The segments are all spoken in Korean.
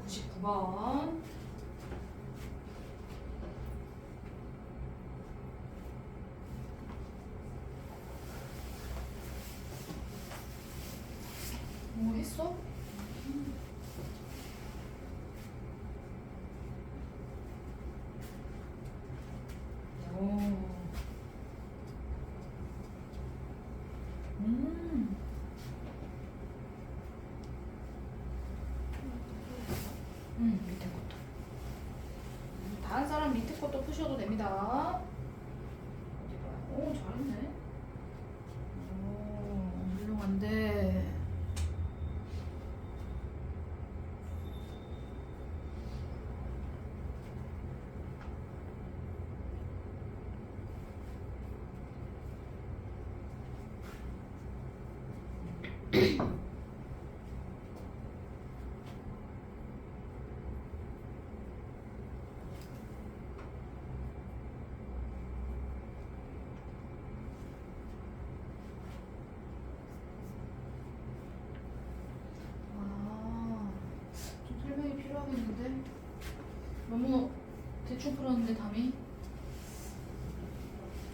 99번. 뭐 했어? 오. 밑에 것도. 다른 사람 밑에 것도 푸셔도 됩니다. 어디 봐요? 오, 잘했네. 오, 훌륭한데. 좀 설명이 필요하겠는데 너무 대충 풀었는데 답이.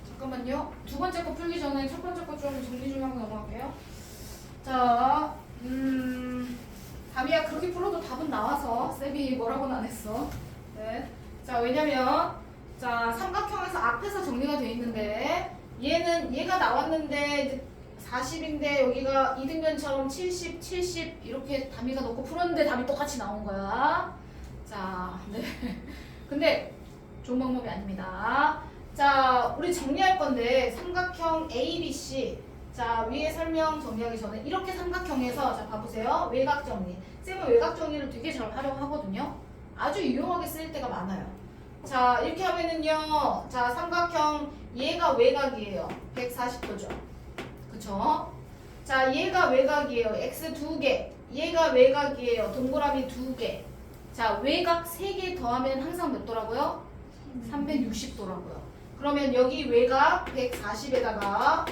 잠깐만요. 두 번째 거 풀기 전에 첫 번째 거 좀 정리 좀 하고 넘어갈게요. 자, 답이야 그렇게 풀어도 답은 나와서 쌤이 뭐라고는 안 했어. 네. 자, 왜냐면 자 삼각형에서 앞에서 정리가 돼 있는데 얘가 나왔는데 이제 40인데 여기가 이등변처럼 70, 70 이렇게 답이가 넣고 풀었는데 답이 똑같이 나온 거야. 자, 네. 근데 좋은 방법이 아닙니다. 자, 우리 정리할 건데 삼각형 ABC. 자, 위에 설명 정리하기 전에 이렇게 삼각형에서 자 봐보세요. 외곽 정리. 쌤은 외곽 정리를 되게 잘 활용하거든요. 아주 유용하게 쓰일 때가 많아요. 자, 이렇게 하면은요. 자, 삼각형 얘가 외곽이에요. 140도죠. 그쵸? 자, 얘가 외곽이에요. x 2개. 얘가 외곽이에요. 동그라미 2개. 자, 외곽 3개 더하면 항상 몇 도라고요? 360도라고요. 그러면 여기 외곽 140에다가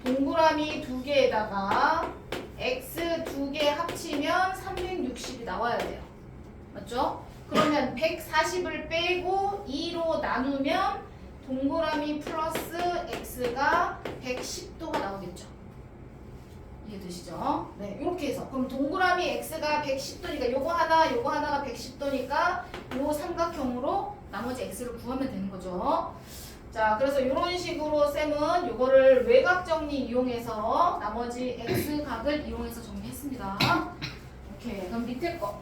동그라미 2개에다가 x 2개 합치면 360이 나와야 돼요. 맞죠? 그러면 140을 빼고 2로 나누면 동그라미 플러스 x가 110도가 나오겠죠. 이해되시죠? 네, 이렇게 해서 그럼 동그라미 x가 110도니까 요거 하나가 110도니까 요 삼각형으로 나머지 x를 구하면 되는 거죠. 자, 그래서 이런 식으로 쌤은 요거를 외곽 정리 이용해서 나머지 x각을 이용해서 정리했습니다. 오케이, 그럼 밑에 거.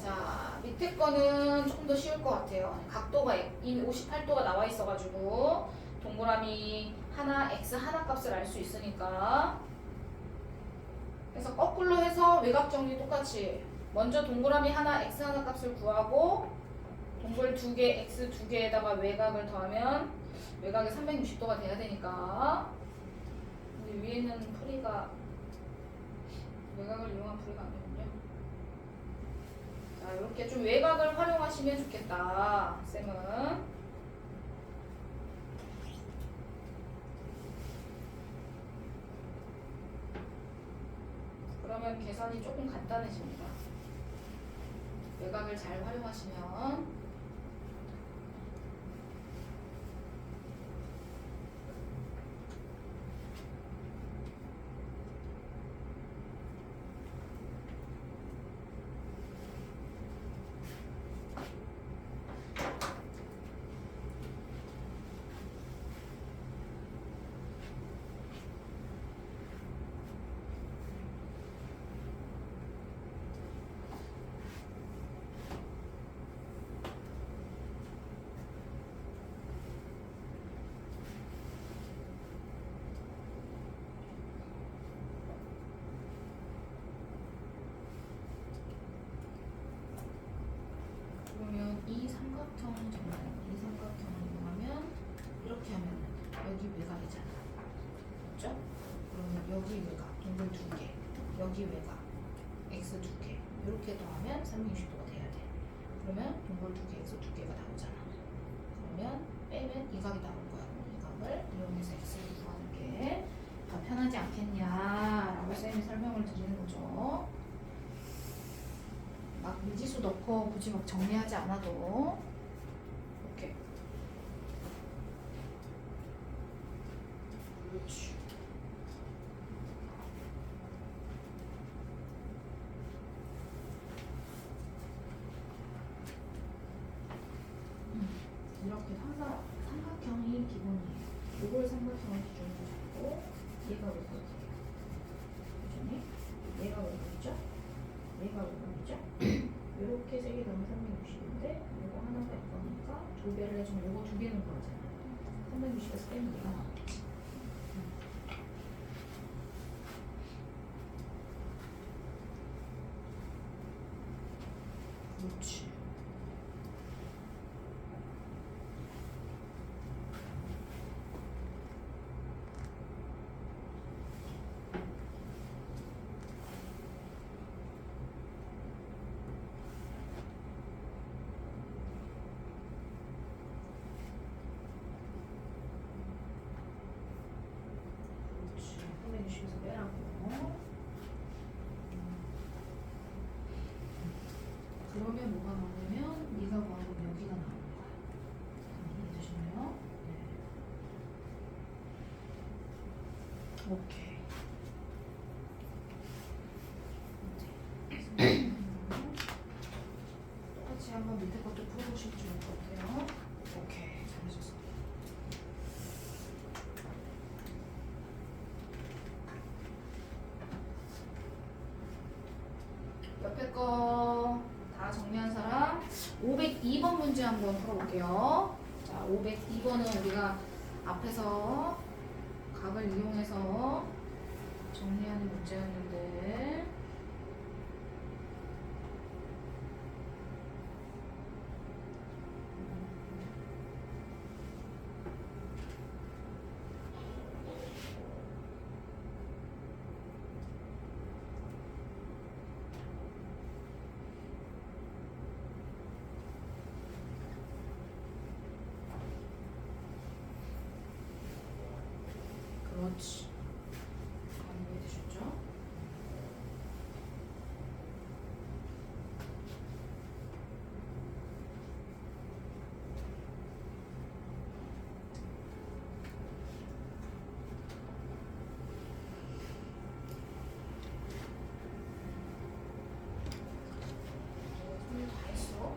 자, 밑에 거는 조금 더 쉬울 것 같아요. 각도가 이미 58도가 나와 있어가지고 동그라미 하나 x 하나 값을 알 수 있으니까. 그래서 거꾸로 해서 외곽 정리 똑같이 먼저 동그라미 하나 x 하나 값을 구하고 동글 2개 x 2개에다가 외곽을 더하면 외곽이 360도가 돼야 되니까. 근데 위에는 풀이가 외곽을 이용한 풀이가 아니군요. 자, 이렇게 좀 외곽을 활용하시면 좋겠다, 쌤은. 그러면 계산이 조금 간단해집니다. 외곽을 잘 활용하시면. 그러면 이 삼각형을 이용하면 이렇게 하면 여기 외곽이잖아. 그렇죠? 그러면 여기 외곽 동글 2개, 여기 외곽 x 2개 이렇게 더하면 360도가 돼야 돼. 그러면 동글 2개, x 2개가 나오잖아. 그러면 빼면 이 각이 나올 거야. 이 각을 이용해서 x를 구하는 게 더 편하지 않겠냐라고 쌤이 설명을 드리는 거죠. 미지수 넣고 굳이 막 정리하지 않아도 오케이. 그렇지. 이렇게 삼각형이 기본이에요. 이걸 삼각형을 기준으로 잡고 얘가 외곽이에요. 기준이 얘가 외곽이죠? 얘가 외곽이죠? 이렇게 세 개 더하면 360인데 이거 하나가 있거니까 두 배를 해주면 이거 두 개는 구하잖아요. 360에서 빼면 얘가 나오겠지. 그렇지. 주식에서 빼라고. 그러면 뭐가 나오냐면 네가 구한 건 여기가 나오는 거야. 이해되시나요? 네. 오케이. 똑같이 한번 밑에 것도 풀어보시면 좋을 것 같아요. 오케이, 잘하셨어. 옆에 거 다 정리한 사람 502번 문제 한번 풀어볼게요. 자, 502번은 우리가 앞에서 각을 이용해서 정리하는 문제였는데 그렇지. 이해되셨죠? 다 했어.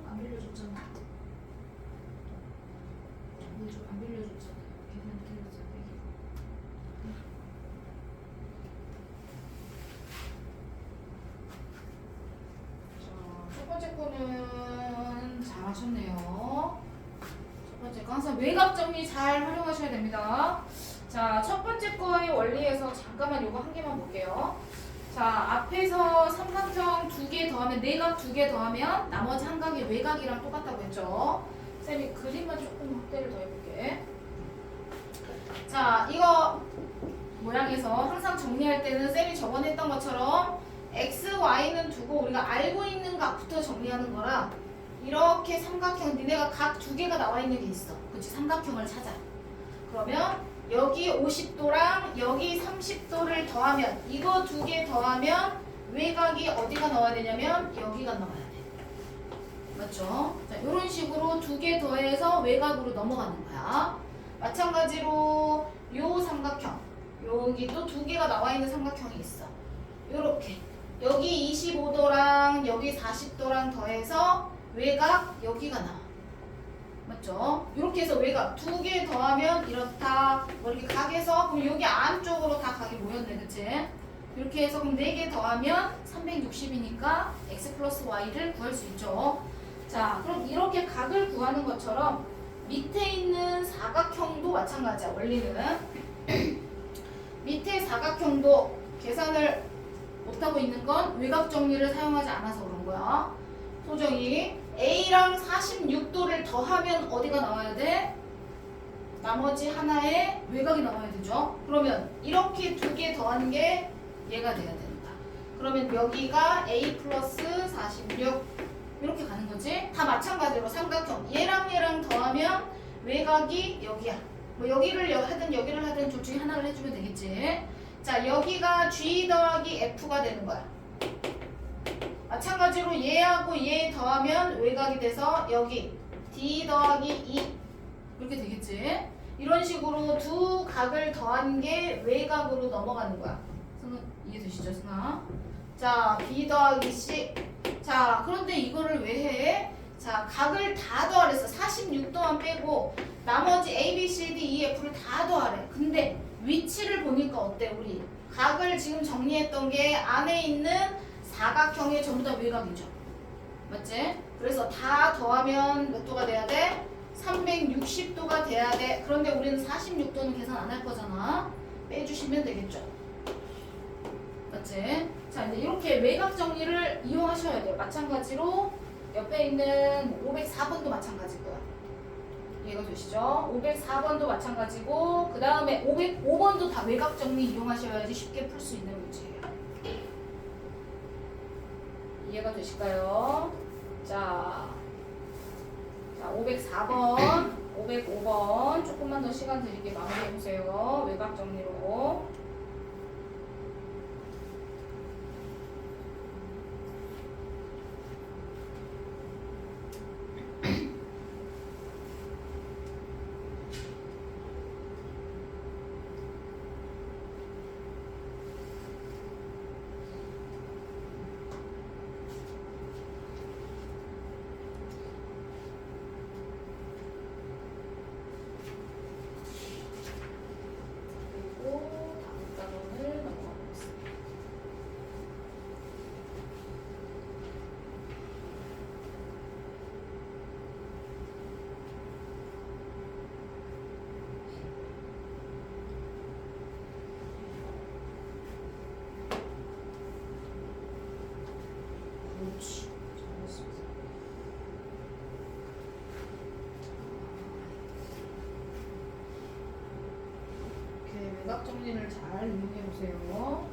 안 빌려줬잖아. 계산 틀렸어. 자, 첫 번째 거는 잘하셨네요. 첫 번째 거 항상 외곽 정리 잘 활용하셔야 됩니다. 자, 첫 번째 거의 원리에서 잠깐만 요거 한 개만 볼게요. 자, 앞에서 삼각형 2개 더하면 내각 2개 더하면 나머지 한 각이 외곽이랑 똑같다고 했죠. 쌤이 그림만 조금 확대를 더 해볼게. 자, 이거 모양에서 항상 정리할 때는 쌤이 저번에 했던 것처럼 x, y는 두고 우리가 알고 있는 각부터 정리하는 거라 이렇게 삼각형 니네가 각 두 개가 나와 있는 게 있어. 그치? 삼각형을 찾아. 그러면 여기 50도랑 여기 30도를 더하면 이거 두 개 더하면 외곽이 어디가 나와야 되냐면 여기가 나와야 돼. 맞죠? 자, 이런 식으로 두 개 더해서 외곽으로 넘어가는 거야. 마찬가지로 요 삼각형 여기 또 두 개가 나와 있는 삼각형이 있어. 요렇게 여기 25도랑 여기 40도랑 더해서 외곽 여기가 나와. 맞죠? 이렇게 해서 외곽 두 개 더하면 이렇다. 뭐 이렇게 각에서 그럼 여기 안쪽으로 다 각이 모였네, 그치? 이렇게 해서 그럼 4개 더하면 360이니까 x 플러스 y를 구할 수 있죠. 자, 그럼 이렇게 각을 구하는 것처럼 밑에 있는 사각형도 마찬가지야. 원리는 밑에 사각형도 계산을 못하고 있는 건 외곽 정리를 사용하지 않아서 그런 거야. 소정이 A랑 46도를 더하면 어디가 나와야 돼? 나머지 하나의 외곽이 나와야 되죠. 그러면 이렇게 두 개 더한 게 얘가 돼야 된다. 그러면 여기가 A 플러스 46 이렇게 가는 거지. 다 마찬가지로 삼각형 얘랑 얘랑 더하면 외곽이 여기야. 뭐 여기를 하든 여기를 하든 둘 중에 하나를 해주면 되겠지. 자, 여기가 G 더하기 F가 되는 거야. 마찬가지로 얘하고 얘 더하면 외곽이 돼서 여기 D 더하기 E 이렇게 되겠지. 이런 식으로 두 각을 더한 게 외곽으로 넘어가는 거야. 승아 이해되시죠, 승아? 자, B 더하기 C. 자, 그런데 이거를 왜 해? 자, 각을 다 더하랬어. 46도만 빼고 나머지 A, B, C, D, E, F를 다 더하래. 근데 위치를 보니까 어때? 우리 각을 지금 정리했던 게 안에 있는 사각형의 전부 다 외곽이죠. 맞지? 그래서 다 더하면 몇 도가 돼야 돼? 360도가 돼야 돼. 그런데 우리는 46도는 계산 안 할 거잖아. 빼주시면 되겠죠. 맞지? 자, 이제 이렇게 외곽 정리를 이용하셔야 돼요. 마찬가지로 옆에 있는 504번도 마찬가지일 거야. 이해가 되시죠? 504번도 마찬가지고 그 다음에 505번도 다 외곽 정리 이용하셔야지 쉽게 풀 수 있는 문제예요. 이해가 되실까요? 자, 504번, 505번 조금만 더 시간 드리게 마무리해보세요. 외곽 정리로. 외곽 정리를 잘 이용해 보세요.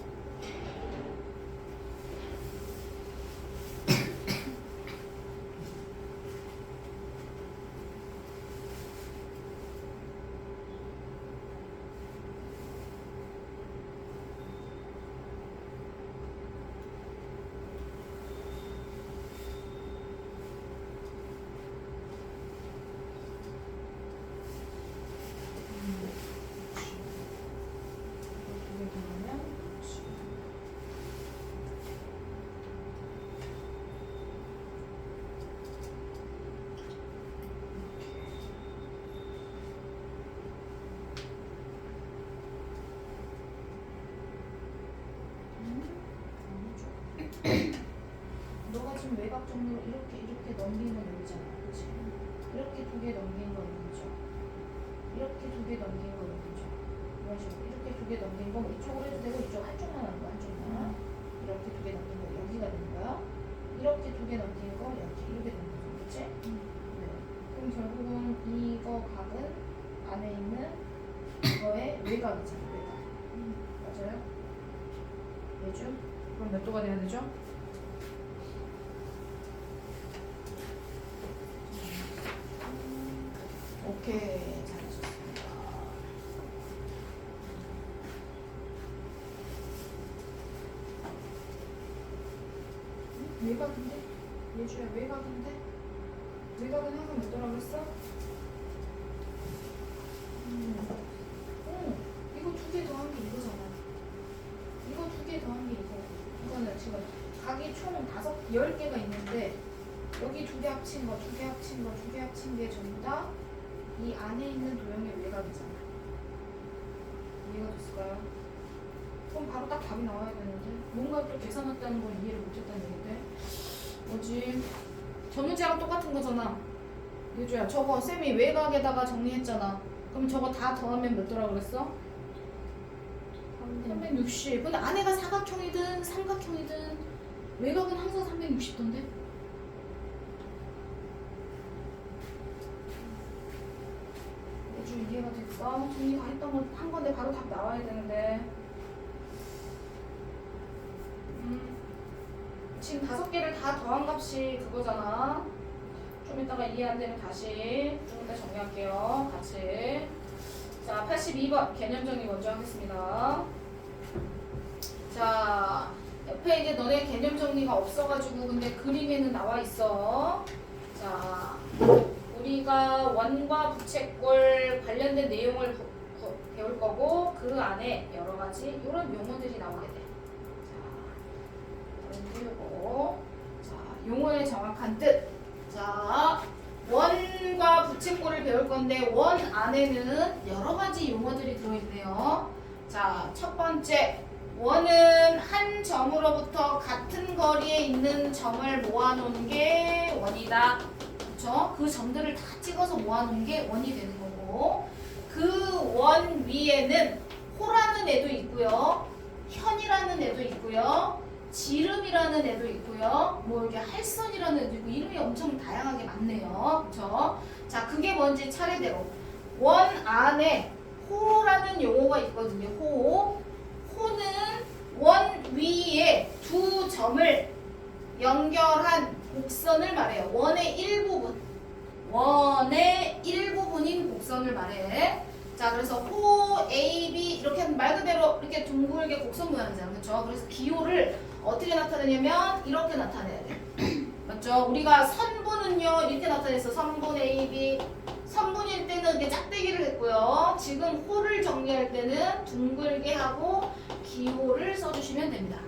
너가 지금 외곽 정리로 이렇게 넘긴 건 여기잖아, 그렇지? 이렇게 두 개 넘긴 건 여기죠. 이렇게 두 개 넘긴 건 여기죠. 이런 식으로 이렇게 두 개 넘긴 건 이쪽으로 해도 되고 이쪽 한쪽만 하는 거 한쪽만. 이렇게 두 개 넘긴 거 여기가 되는 거야. 이렇게 두 개 넘긴 거 이렇게 되는 거죠, 그렇지? 네. 그럼 결국은 이거 각은 안에 있는 이거의 외곽이잖아, 외곽. 맞아요? 왜죠? 그럼 몇 도가 돼야 되죠? 오케이. 잘하셨습니다. 외곽인데? 예주야 외곽인데? 외곽은 항상 뭐더라 그랬어? 이거 두 개 더한 게 이거잖아. 이거 두 개 더한 게 이거. 이거는 지금 각이 총 10개가 있는데 여기 두 개 합친 거, 두 개 합친 거, 두 개 합친 게 전부 다 이 안에 있는 도형의 외곽이잖아. 이해가 됐을까요? 그럼 바로 딱 답이 나와야 되는데 뭔가 또 계산했다는 걸 이해를 못했다는 얘기인데 뭐지? 전문제랑 똑같은 거잖아. 유주야 저거 쌤이 외곽에다가 정리했잖아. 그럼 저거 다 더하면 몇 도라 그랬어? 360. 근데 안에가 사각형이든 삼각형이든 외곽은 항상 360도인데? 유주 이해가 됐어? 정리 다 했던 거 한 건데 바로 답 나와야 되는데 지금 5개를 다 더한 값이 그거잖아. 좀 이따가 이해 안 되면 다시 좀 이따 정리할게요. 같이. 자, 82번 개념 정리 먼저 하겠습니다. 자, 옆에 이제 너네 개념 정리가 없어가지고 근데 그림에는 나와 있어. 자, 우리가 원과 부채꼴 관련된 내용을 배울 거고 그 안에 여러 가지 이런 용어들이 나오게 돼. 자, 용어의 정확한 뜻. 자, 원과 부채꼴을 배울 건데 원 안에는 여러 가지 용어들이 들어있네요. 자, 첫 번째 원은 한 점으로부터 같은 거리에 있는 점을 모아놓은 게 원이다. 그렇죠? 그 점들을 다 찍어서 모아놓은 게 원이 되는 거고 그 원 위에는 호라는 애도 있고요. 현이라는 애도 있고요. 지름이라는 애도 있고요. 뭐 이렇게 할선이라는 애도 있고 이름이 엄청 다양하게 많네요. 그렇죠? 자, 그게 뭔지 차례대로 원 안에 호라는 용어가 있거든요. 호는 원 위에 두 점을 연결한 곡선을 말해요. 원의 일부분인 곡선을 말해. 자, 그래서 호, A, B 이렇게 말 그대로 이렇게 둥글게 곡선 모양이잖아요. 그렇죠? 그래서 기호를 어떻게 나타내냐면 이렇게 나타내야 돼. 맞죠? 우리가 선분은요 이렇게 나타냈어. 선분 A, B. 선분일 때는 이렇게 짝대기를 했고요. 지금 호를 정리할 때는 둥글게 하고 기호를 써주시면 됩니다.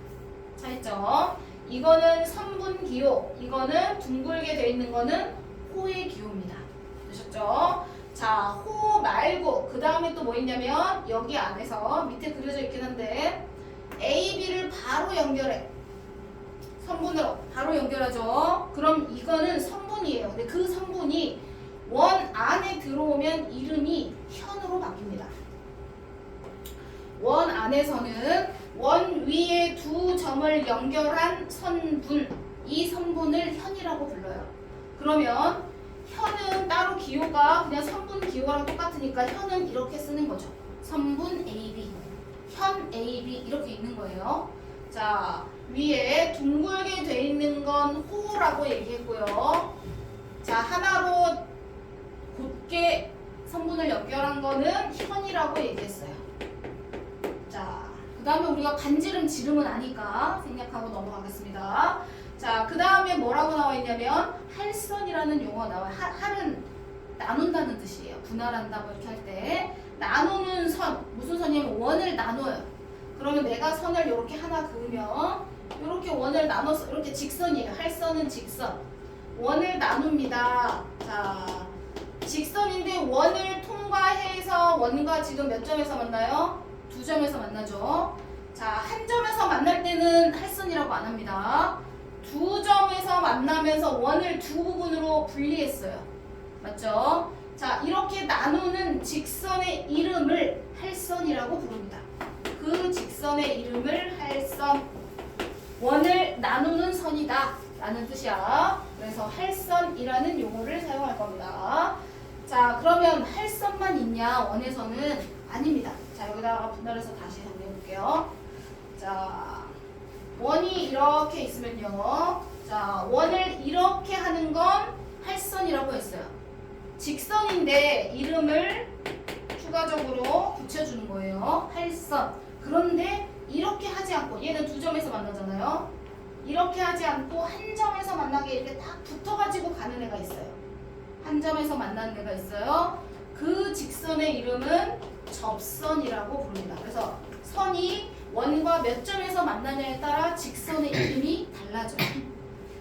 자, 있죠? 이거는 선분 기호, 이거는 둥글게 돼 있는 거는 호의 기호입니다. 되셨죠? 자, 호 말고 그 다음에 또 뭐 있냐면 여기 안에서 밑에 그려져 있긴 한데 A, B를 바로 연결해. 선분으로 바로 연결하죠. 그럼 이거는 선분이에요. 근데 그 선분이 원 안에 들어오면 이름이 현으로 바뀝니다. 원 안에서는 원 위에 두 점을 연결한 선분, 이 선분을 현이라고 불러요. 그러면 현은 따로 기호가 그냥 선분 기호랑 똑같으니까 현은 이렇게 쓰는 거죠. 선분 AB, 현 AB 이렇게 있는 거예요. 자, 위에 둥글게 돼 있는 건 호라고 얘기했고요. 자, 하나로 곧게 선분을 연결한 거는 현이라고 얘기했어요. 자, 그 다음에 우리가 반지름, 지름은 아니까 생략하고 넘어가겠습니다. 자, 그 다음에 뭐라고 나와 있냐면 할선이라는 용어가 나와요. 할은 나눈다는 뜻이에요. 분할한다 뭐 이렇게 할 때 나누는 선, 무슨 선이냐면 원을 나눠요. 그러면 내가 선을 이렇게 하나 그으면 이렇게 원을 나눠서 이렇게 직선이에요. 할선은 직선. 원을 나눕니다. 자, 직선인데 원을 통과해서 원과 지금 몇 점에서 만나요? 두 점에서 만나죠. 자, 한 점에서 만날 때는 할선이라고 안 합니다. 두 점에서 만나면서 원을 두 부분으로 분리했어요. 맞죠? 자, 이렇게 나누는 직선의 이름을 할선이라고 부릅니다. 그 직선의 이름을 할선. 원을 나누는 선이다 라는 뜻이야. 그래서 할선이라는 용어를 사용할 겁니다. 자, 그러면 할선만 있냐? 원에서는 아닙니다. 자, 여기다가 분할해서 다시 정리해 볼게요. 자, 원이 이렇게 있으면요. 자, 원을 이렇게 하는 건 할선이라고 했어요. 직선인데 이름을 추가적으로 붙여주는 거예요. 활선. 그런데 이렇게 하지 않고 얘는 두 점에서 만나잖아요. 이렇게 하지 않고 한 점에서 만나게 이렇게 딱 붙어가지고 가는 애가 있어요. 한 점에서 만나는 애가 있어요. 그 직선의 이름은 접선이라고 부릅니다. 그래서 선이 원과 몇 점에서 만나냐에 따라 직선의 이름이 달라져요.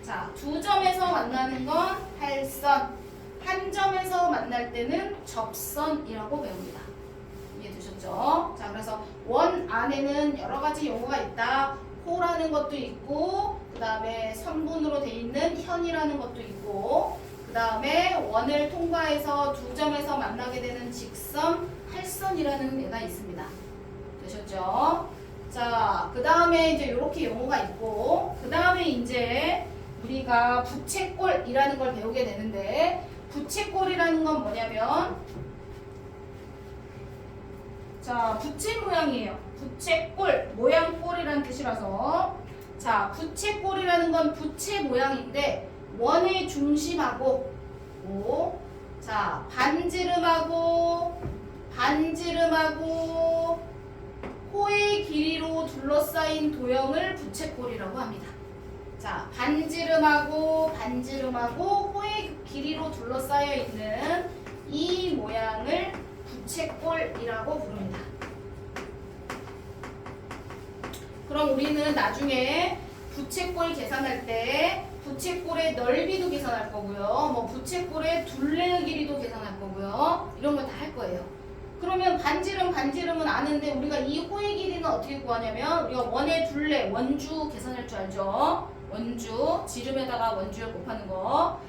자, 두 점에서 만나는 건 활선, 한 점에서 만날 때는 접선이라고 배웁니다. 이해되셨죠? 자, 그래서 원 안에는 여러 가지 용어가 있다. 호라는 것도 있고, 그 다음에 선분으로 돼 있는 현이라는 것도 있고, 그 다음에 원을 통과해서 두 점에서 만나게 되는 직선, 활선이라는 애가 있습니다. 되셨죠? 자, 그 다음에 이제 이렇게 용어가 있고, 그 다음에 이제 우리가 부채꼴이라는 걸 배우게 되는데, 부채꼴이라는 건 뭐냐면, 자, 부채 모양이에요. 부채꼴, 모양꼴이라는 뜻이라서, 자, 부채꼴이라는 건 부채 모양인데, 원의 중심하고, 자, 반지름하고, 호의 길이로 둘러싸인 도형을 부채꼴이라고 합니다. 자, 반지름하고 호의 길이로 둘러싸여 있는 이 모양을 부채꼴이라고 부릅니다. 그럼 우리는 나중에 부채꼴 계산할 때 부채꼴의 넓이도 계산할 거고요. 뭐 부채꼴의 둘레의 길이도 계산할 거고요. 이런 걸 다 할 거예요. 그러면 반지름은 아는데 우리가 이 호의 길이는 어떻게 구하냐면 우리가 원의 둘레, 원주 계산할 줄 알죠? 원주, 지름에다가 원주를 곱하는 거.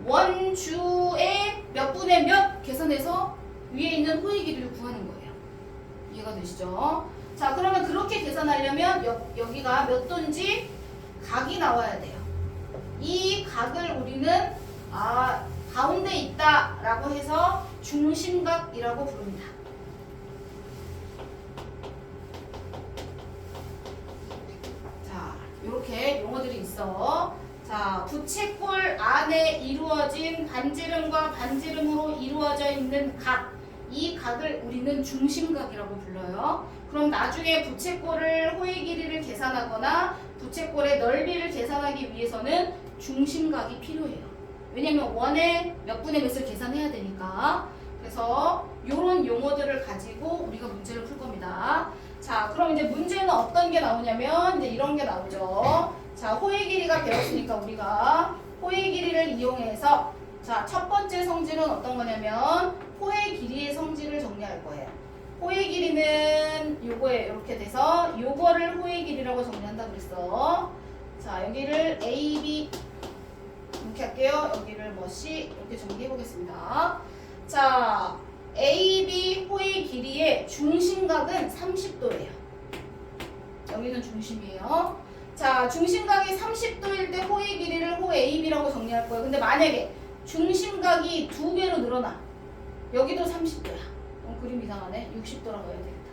원주의 몇 분의 몇 계산해서 위에 있는 호의 길이를 구하는 거예요. 이해가 되시죠? 자, 그러면 그렇게 계산하려면 여기가 몇 도인지 각이 나와야 돼요. 이 각을 우리는 가운데 있다라고 해서 중심각이라고 부릅니다. 자, 이렇게 용어들이 있어. 자, 부채꼴 안에 이루어진 반지름과 반지름으로 이루어져 있는 각, 이 각을 우리는 중심각이라고 불러요. 그럼 나중에 부채꼴을 호의 길이를 계산하거나 부채꼴의 넓이를 계산하기 위해서는 중심각이 필요해요. 왜냐면 원의 몇 분의 몇을 계산해야 되니까. 그래서 이런 용어들을 가지고 우리가 문제를 풀 겁니다. 자, 그럼 이제 문제는 어떤 게 나오냐면 이제 이런 게 나오죠. 자, 호의 길이가 배웠으니까 우리가 호의 길이를 이용해서 자, 첫 번째 성질은 어떤 거냐면 호의 길이의 성질을 정리할 거예요. 호의 길이는 요거예요. 이렇게 돼서 요거를 호의 길이라고 정리한다 그랬어. 자, 여기를 A, B 이렇게 할게요. 여기를 뭐 C 이렇게 정리해 보겠습니다. 자, A, B 호의 길이의 중심각은 30도예요. 여기는 중심이에요. 자, 중심각이 30도일 때 호의 길이를 호 AB라고 정리할 거예요. 근데 만약에 중심각이 2배로 늘어나. 여기도 30도야. 그림 이상하네. 60도라고 해야 되겠다.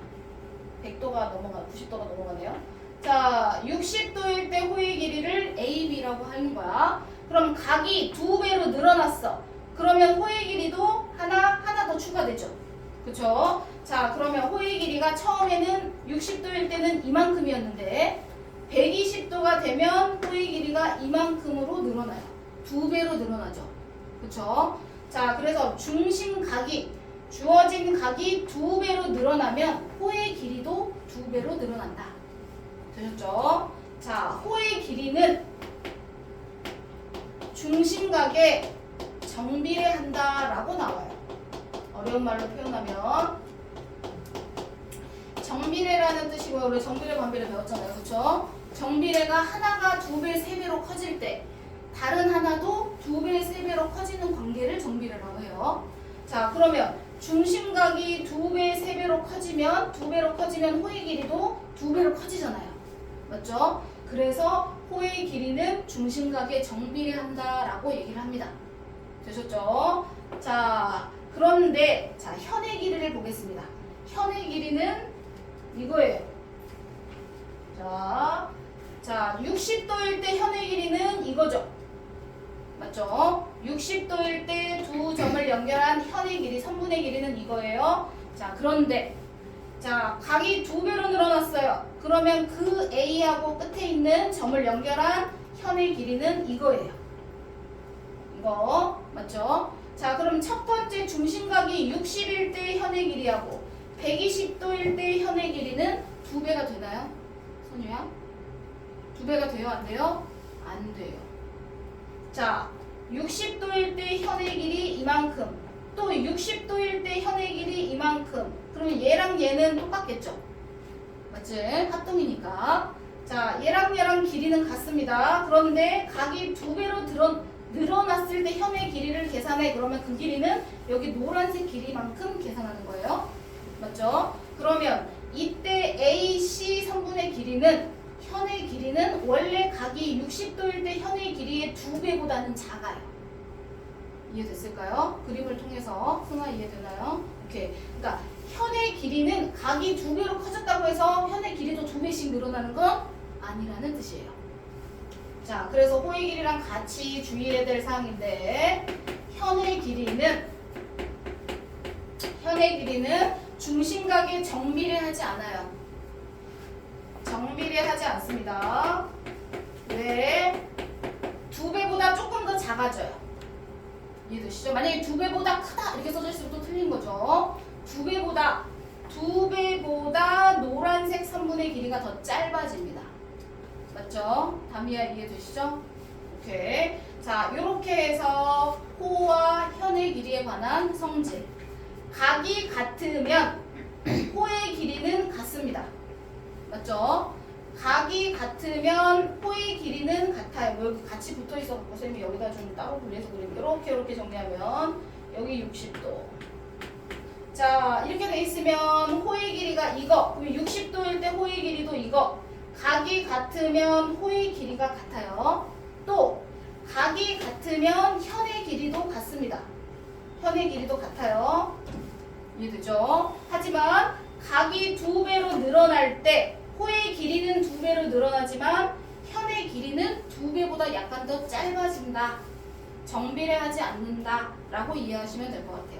100도가 넘어가, 90도가 넘어가네요. 자, 60도일 때 호의 길이를 AB라고 하는 거야. 그럼 각이 2배로 늘어났어. 그러면 호의 길이도 하나 더 추가되죠. 그쵸? 자, 그러면 호의 길이가 처음에는 60도일 때는 이만큼이었는데 120도가 되면 호의 길이가 이만큼으로 늘어나요. 2배로 늘어나죠. 그쵸? 자, 그래서 중심각이 주어진 각이 2배로 늘어나면 호의 길이도 2배로 늘어난다. 되셨죠? 자, 호의 길이는 중심각에 정비례한다라고 나와요. 어려운 말로 표현하면 정비례라는 뜻이고요. 우리 정비례, 반비례 배웠잖아요. 그쵸? 정비례가 하나가 2배, 3배로 커질 때 다른 하나도 2배, 3배로 커지는 관계를 정비례라고 해요. 자, 그러면 중심각이 2배, 3배로 커지면 호의 길이도 2배로 커지잖아요. 맞죠? 그래서 호의 길이는 중심각에 정비례한다라고 얘기를 합니다. 되셨죠? 자, 그런데 자, 현의 길이를 보겠습니다. 현의 길이는 이거예요. 자, 60도일 때 현의 길이는 이거죠. 맞죠? 60도일 때 두 점을 연결한 현의 길이, 선분의 길이는 이거예요. 자, 그런데 자, 각이 2배로 늘어났어요. 그러면 그 A하고 끝에 있는 점을 연결한 현의 길이는 이거예요. 이거 맞죠? 자, 그럼 첫 번째 중심각이 60일 때 현의 길이하고 120도일 때 현의 길이는 2배가 되나요? 선유야? 2배가 돼요? 안 돼요? 안 돼요. 자, 60도일 때 현의 길이 이만큼, 또 60도일 때 현의 길이 이만큼. 그러면 얘랑 얘는 똑같겠죠? 맞지? 합동이니까. 자, 얘랑 얘랑 길이는 같습니다. 그런데 각이 2배로 늘어났을 때 현의 길이를 계산해. 그러면 그 길이는 여기 노란색 길이만큼 계산하는 거예요. 맞죠? 그러면 이때 AC 성분의 길이는, 현의 길이는 원래 각이 60도일 때 현의 길이의 2배보다는 작아요. 이해됐을까요? 그림을 통해서 승아 이해되나요? 오케이. 그러니까 현의 길이는 각이 2배로 커졌다고 해서 현의 길이도 2배씩 늘어나는 건 아니라는 뜻이에요. 자, 그래서 호의 길이랑 같이 주의해야 될 사항인데, 현의 길이는 중심각에 정비례하지 않아요. 정비례하지 않습니다. 왜? 2배보다 조금 더 작아져요. 이해되시죠? 만약에 2배보다 크다 이렇게 써져 있으면 또 틀린 거죠. 2배보다 노란색 선분의 길이가 더 짧아집니다. 맞죠? 다미야 이해되시죠? 오케이. 자, 이렇게 해서 호와 현의 길이에 관한 성질. 각이 같으면 호의 길이는 같습니다. 맞죠? 각이 같으면 호의 길이는 같아요. 여기 같이 붙어 있어갖고 쌤이 여기다 좀 따로 분리해서 그리면 이렇게 정리하면 여기 60도. 자, 이렇게 돼 있으면 호의 길이가 이거. 그럼 60도일 때 호의 길이도 이거. 각이 같으면 호의 길이가 같아요. 또 각이 같으면 현의 길이도 같습니다. 현의 길이도 같아요. 이해되죠? 하지만 각이 2배로 늘어날 때 호의 길이는 2배로 늘어나지만 현의 길이는 2배보다 약간 더 짧아진다. 정비례하지 않는다 라고 이해하시면 될 것 같아요.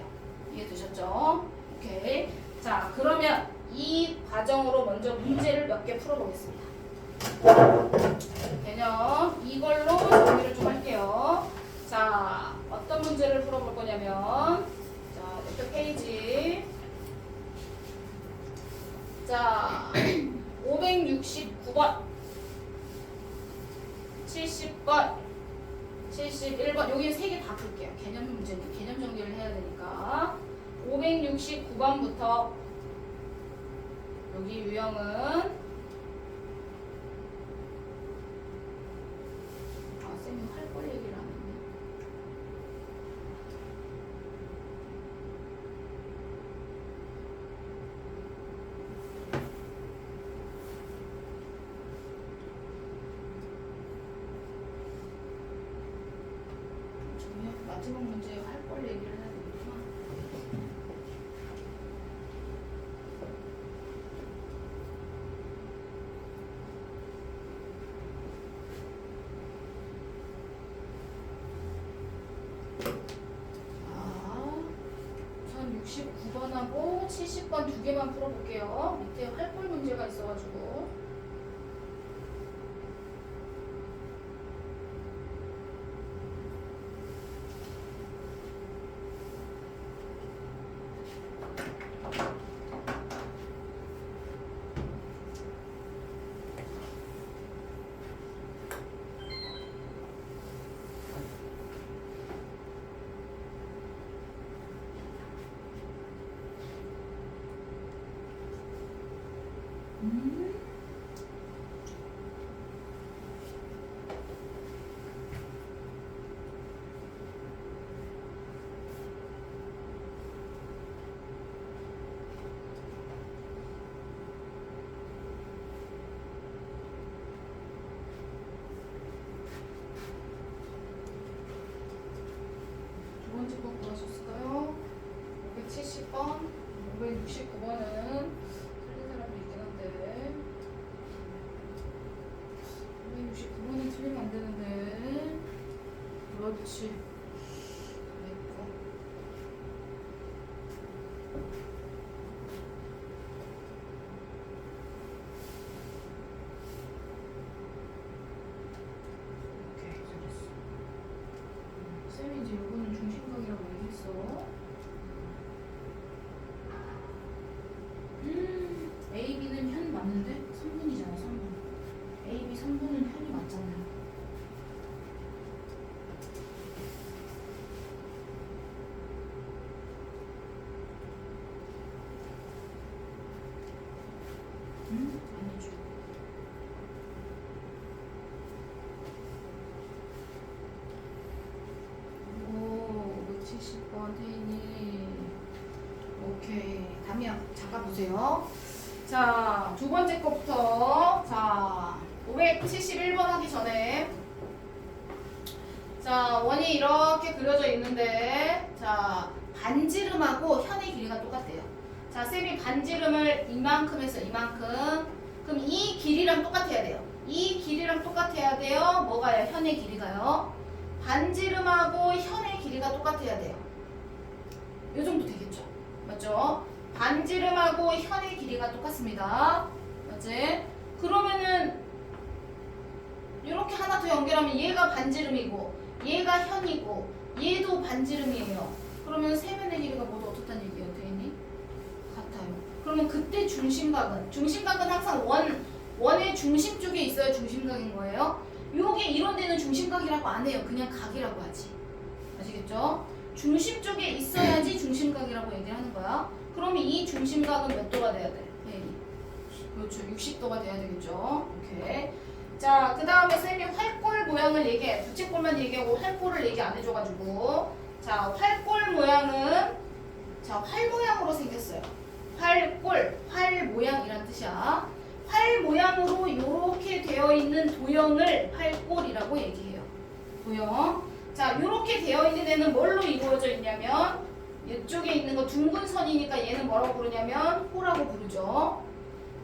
이해되셨죠? 오케이. 자, 그러면 이 과정으로 먼저 문제를 몇 개 풀어보겠습니다. 개념 이걸로 정리를 좀 할게요. 자, 어떤 문제를 풀어볼 거냐면, 자, 옆에 페이지. 자, 569번, 70번, 71번. 여기 3개 다 풀게요. 개념 문제는 개념 정리를 해야 되니까. 569번부터 여기 유형은 쌤이 할 걸 얘기를 안 했네. 마지막 문제 할 걸 얘기를 해야 되겠구나. 우선 69번하고 70번 2개만 풀어볼게요. 밑에 할 걸 문제가 있어가지고. 두 번째 거 구하셨을까요? 570번, 569번은 틀린 사람도 있긴 한데 569번은 틀리면 안 되는데 그렇지. 됐고. 오케이, 잘했어. 쌤이 이제 요거는 중심각이라고 얘기했어. AB는 현 맞는데? 3분이잖아, 3분. AB 3분은 현이 맞잖아요. 아니죠. 오, 570번 태인이. 오케이. 다음이요. 잠깐 보세요. 자, 두 번째 거부터. 자, 571번 하기 전에. 자, 원이 이렇게 그려져 있는데, 자, 반지름하고 현의 길이가 똑같대요. 자, 쌤이 반지름을 이만큼 해서 이만큼. 그럼 이 길이랑 똑같아야 돼요. 이 길이랑 똑같아야 돼요. 뭐가요? 현의 길이가요. 반지름하고 현의 길이가 똑같아야 돼요. 이 정도 되겠죠? 맞죠? 반지름하고 현의 길이가 똑같습니다. 맞지? 그러면은 이렇게 하나 더 연결하면 얘가 반지름이고 얘가 현이고 얘도 반지름이에요. 그러면 세면의 길이가 모두 어떻다는 얘기예요? 대인이? 같아요. 그러면 그때 중심각은 항상 원의 중심 쪽에 있어야 중심각인 거예요. 요게 이런 데는 중심각이라고 안 해요. 그냥 각이라고 하지. 아시겠죠? 중심 쪽에 있어야지 중심각이라고 얘기를 하는 거야. 그러면 이 중심각은 몇 도가 돼야 돼? 대인이. 그렇죠. 60도가 돼야 되겠죠. 오케이. 자, 그 다음에 쌤이 활골 모양을 얘기해. 부채꼴만 얘기하고 활골을 얘기 안 해줘가지고. 자, 활골 모양은 자, 활 모양으로 생겼어요. 활골, 활 모양이란 뜻이야. 활 모양으로 이렇게 되어 있는 도형을 활골이라고 얘기해요. 도형. 자, 이렇게 되어 있는 애는 뭘로 이루어져 있냐면 이쪽에 있는 거 둥근 선이니까 얘는 뭐라고 부르냐면 호라고 부르죠.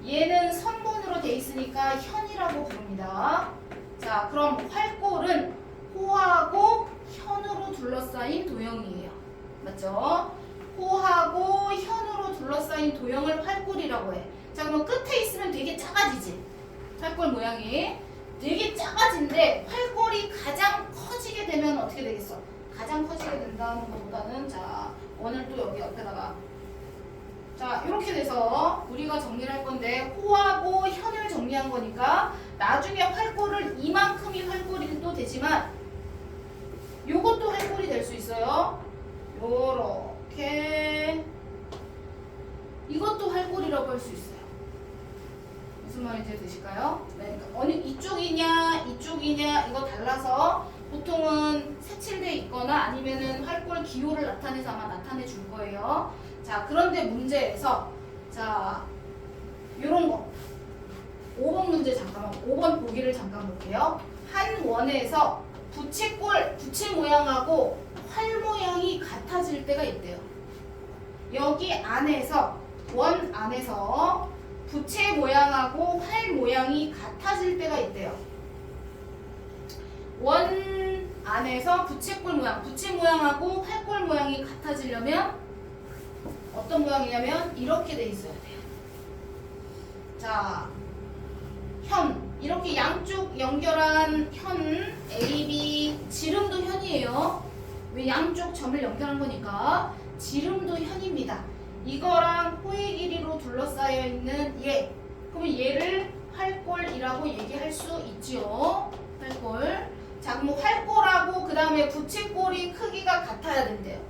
얘는 선분으로 돼 있으니까 현이라고 부릅니다. 자, 그럼 활골은 호하고 현으로 둘러싸인 도형이에요. 맞죠? 호하고 현으로 둘러싸인 도형을 활골이라고 해. 자, 그럼 끝에 있으면 되게 작아지지? 활골 모양이 되게 작아진데 활골이 가장 커지게 되면 어떻게 되겠어? 가장 커지게 된다는 것보다는 자, 원을 또 여기 옆에다가 자, 이렇게 돼서 우리가 정리를 할 건데 호하고 현을 정리한 거니까 나중에 활골을 이만큼이 활골이 또 되지만 요것도 활골이 될 수 있어요. 요렇게 이것도 활골이라고 할 수 있어요. 무슨 말인지 되실까요? 네, 그러니까 어느 이쪽이냐 이쪽이냐 이거 달라서 보통은 색칠돼 있거나 아니면은 활골 기호를 나타내서 아마 나타내 줄 거예요. 자, 그런데 문제에서 자, 요런 거 5번 문제 잠깐만 5번 보기를 잠깐 볼게요. 한 원에서 부채 모양하고 활 모양이 같아질 때가 있대요. 여기 안에서 원 안에서 부채 모양하고 활 모양이 같아질 때가 있대요. 원 안에서 부채 모양하고 활골 모양이 같아지려면 어떤 모양이냐면 이렇게 돼 있어야 돼요. 자, 현 이렇게 양쪽 연결한 현 A, B 지름도 현이에요. 왜 양쪽 점을 연결한 거니까 지름도 현입니다. 이거랑 호의 길이로 둘러싸여 있는 얘 그러면 얘를 활골이라고 얘기할 수 있지요. 활골. 자, 그럼 활골하고 그 다음에 부채꼴이 크기가 같아야 된대요.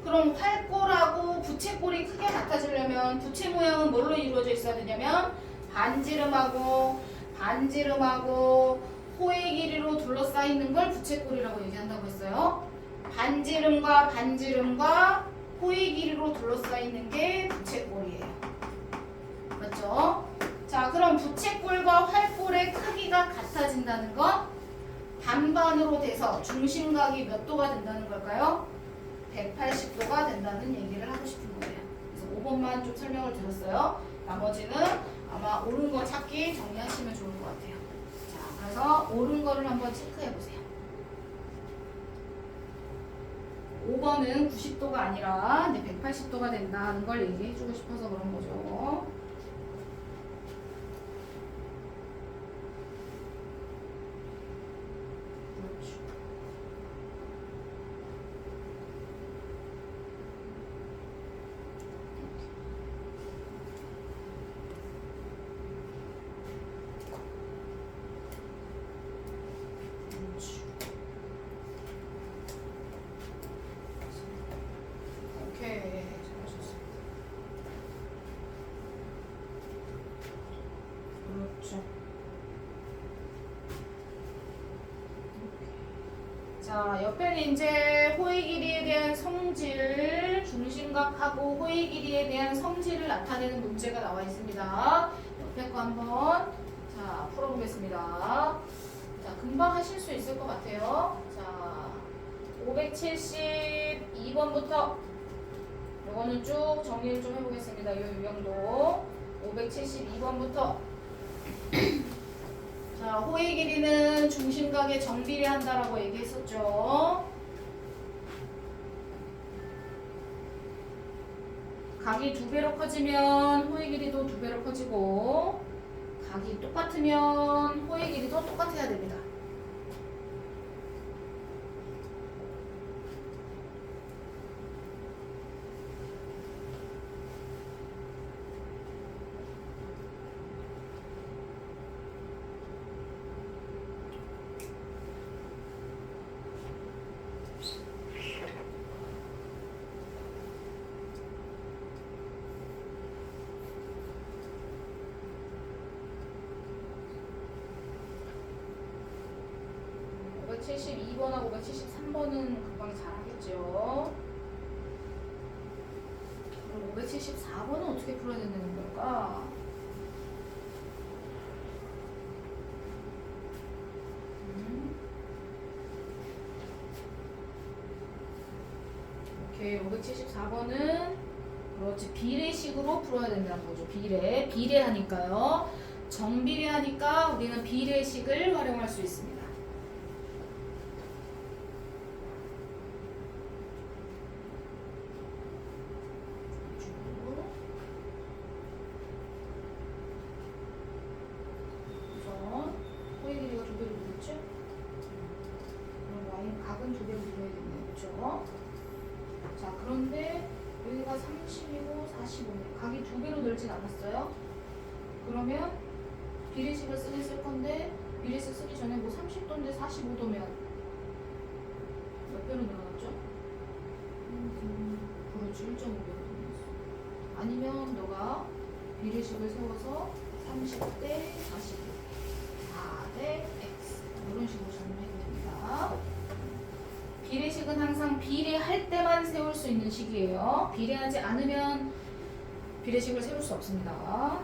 그럼 활골하고 부채꼴이 크게 같아지려면 부채 모양은 뭘로 이루어져 있어야 되냐면 반지름하고 호의 길이로 둘러싸이는 걸 부채꼴이라고 얘기한다고 했어요. 반지름과 호의 길이로 둘러싸이는 게 부채꼴이에요. 맞죠? 자, 그럼 부채꼴과 활골의 크기가 같아진다는 건 반반으로 돼서 중심각이 몇 도가 된다는 걸까요? 180도가 된다는 얘기를 하고 싶은 거예요. 그래서 5번만 좀 설명을 드렸어요. 나머지는 아마 옳은 거 찾기 정리하시면 좋을 것 같아요. 자, 그래서 옳은 거를 한번 체크해 보세요. 5번은 90도가 아니라 이제 180도가 된다는 걸 얘기해주고 싶어서 그런 거죠. 그렇죠. 오케이, 잘하셨습니다. 그렇죠. 자, 옆에는 이제 호의 길이에 대한 성질, 중심각하고 호의 길이에 대한 성질을 나타내는 문제가 나와 있습니다. 옆에 거 한번 자 풀어보겠습니다. 자, 금방 하실 수 있을 것 같아요. 자, 572번부터 이거는 쭉 정리를 좀 해보겠습니다. 이 유형도 572번부터 자, 호의 길이는 중심각에 정비례한다라고 얘기했었죠. 각이 2배로 커지면 호의 길이도 2배로 커지고 각이 똑같으면 호의 길이도 똑같아야 됩니다. 오 72번하고 573번은 금방 잘하겠죠. 그럼 574번은 어떻게 풀어야 되는 걸까? 오케이, 574번은 그렇지, 비례식으로 풀어야 된다는 거죠. 비례하니까요. 정비례하니까 우리는 비례식을 활용할 수 있습니다. 우선 호의 길이가 2배로 늘었죠? 그럼 y는 각은 2배로 늘어야겠네요. 그렇죠? 자, 그런데 여기가 30이고 45네. 각이 2배로 늘진 않았어요. 그러면 비례식을 쓰겠을 건데 비례식 쓰기 전에 뭐 30도인데 45도면 몇 배로 늘어났죠? 그렇지, 1.5배로 늘어났어. 아니면 너가 비례식을 세워서 30대 45, 4대 x 이런 식으로 정리해도 됩니다. 비례식은 항상 비례할 때만 세울 수 있는 식이에요. 비례하지 않으면 비례식을 세울 수 없습니다.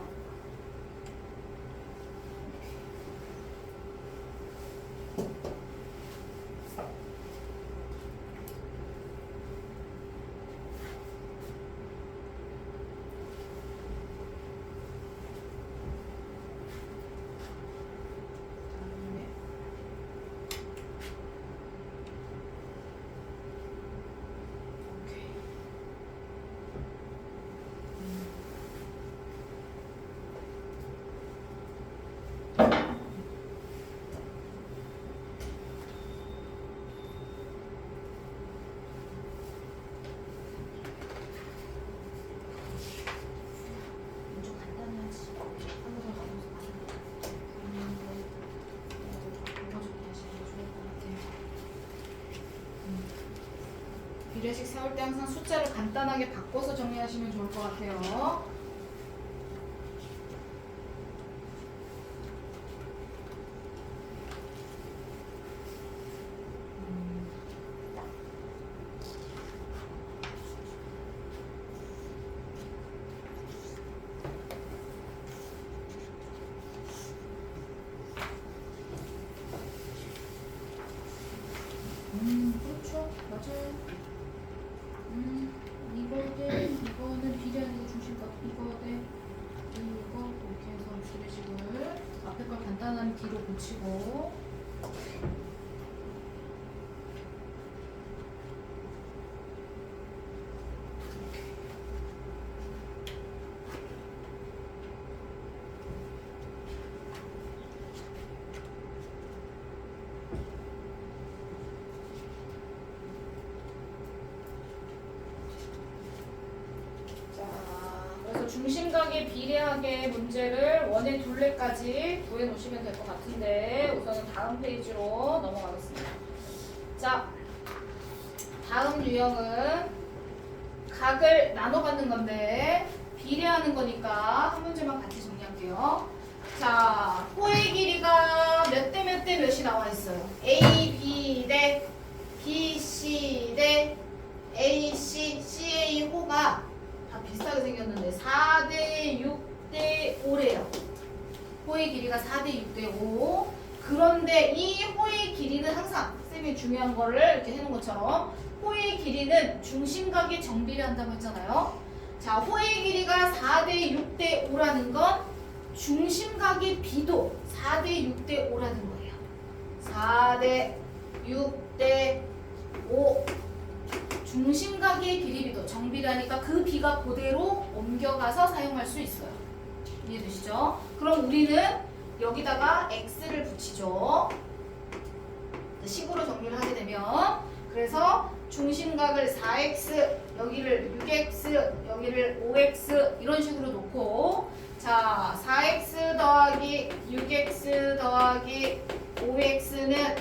비례식 세울 때 항상 숫자를 간단하게 바꿔서 정리하시면 좋을 것 같아요. 그렇죠. 맞아요. 이거는 비례하는 게 중심각. 이거 대 이거 이렇게 해서 비례식을 앞에 걸 간단한 뒤로 고치고 중심각에 비례하게 문제를 원의 둘레까지 구해 놓으시면 될 것 같은데 우선은 다음 페이지로 넘어가겠습니다. 자, 다음 유형은 각을 나눠 갖는 건데 비례하는 거니까 한 문제만 같이 정리할게요. 자, 호의 길이가 몇 대 몇 대 몇이 나와 있어요. A, B 대 B, C 대 A, C, CA 호가 다 비슷하게 생겼는데 4대 6대 5래요. 호의 길이가 4대 6대 5. 그런데 이 호의 길이는 항상 쌤이 중요한 거를 이렇게 해놓은 것처럼 호의 길이는 중심각에 정비례한다고 했잖아요. 자, 호의 길이가 4대 6대 5라는 건 중심각의 비도 4대 6대 5라는 거예요. 4대 6대 5. 중심각의 길이비도 정비례하니까 그 비가 그대로 옮겨가서 사용할 수 있어요. 이해되시죠? 그럼 우리는 여기다가 x를 붙이죠. 식으로 정리를 하게 되면 그래서 중심각을 4x, 여기를 6x, 여기를 5x 이런 식으로 놓고 자 4x 더하기 6x 더하기 5x는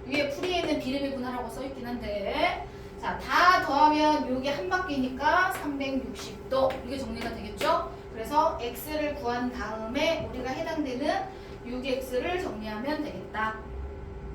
위에 풀이에 있는 비례배분하라고 써있긴 한데 자, 다 더하면 요게 한 바퀴니까 360도 이게 정리가 되겠죠? 그래서 x를 구한 다음에 우리가 해당되는 6x를 정리하면 되겠다.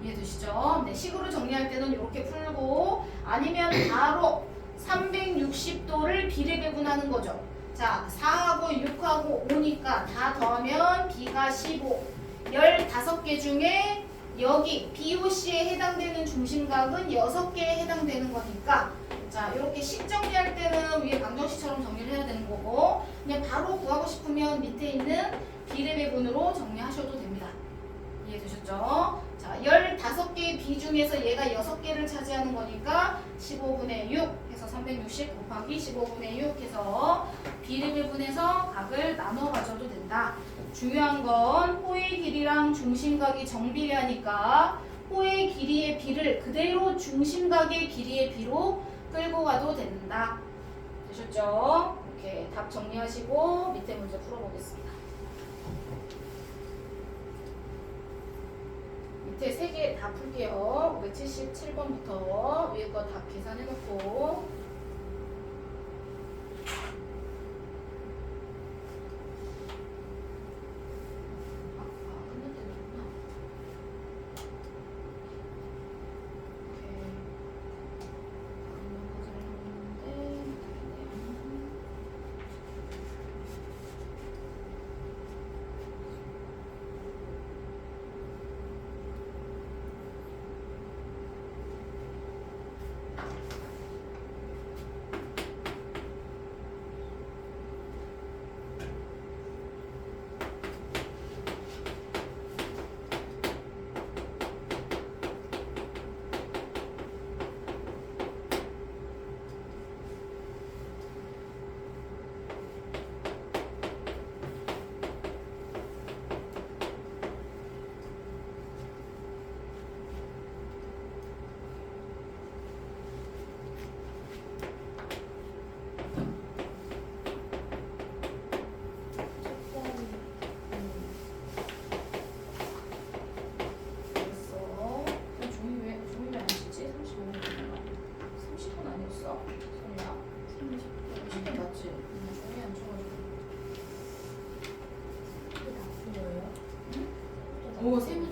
이해되시죠? 네, 식으로 정리할 때는 이렇게 풀고 아니면 바로 360도를 비례배분하는 거죠. 자, 4하고 6하고 5니까 다 더하면 b가 15. 15개 중에 여기 BOC에 해당되는 중심각은 6개에 해당되는 거니까 자 이렇게 식 정리할 때는 위에 방정식처럼 정리를 해야 되는 거고 그냥 바로 구하고 싶으면 밑에 있는 비례배분으로 정리하셔도 됩니다. 이해되셨죠? 자 15개의 B 중에서 얘가 6개를 차지하는 거니까 15분의 6 해서 360 곱하기 15분의 6 해서 비례배분해서 각을 나눠 가져도 된다. 중요한 건 호의 길이랑 중심각이 정비례하니까 호의 길이의 비를 그대로 중심각의 길이의 비로 끌고 가도 된다. 되셨죠? 이렇게 답 정리하시고 밑에 문제 풀어보겠습니다. 밑에 3개 다 풀게요. 577번부터 위에 거 다 계산해놓고 오, 쌤이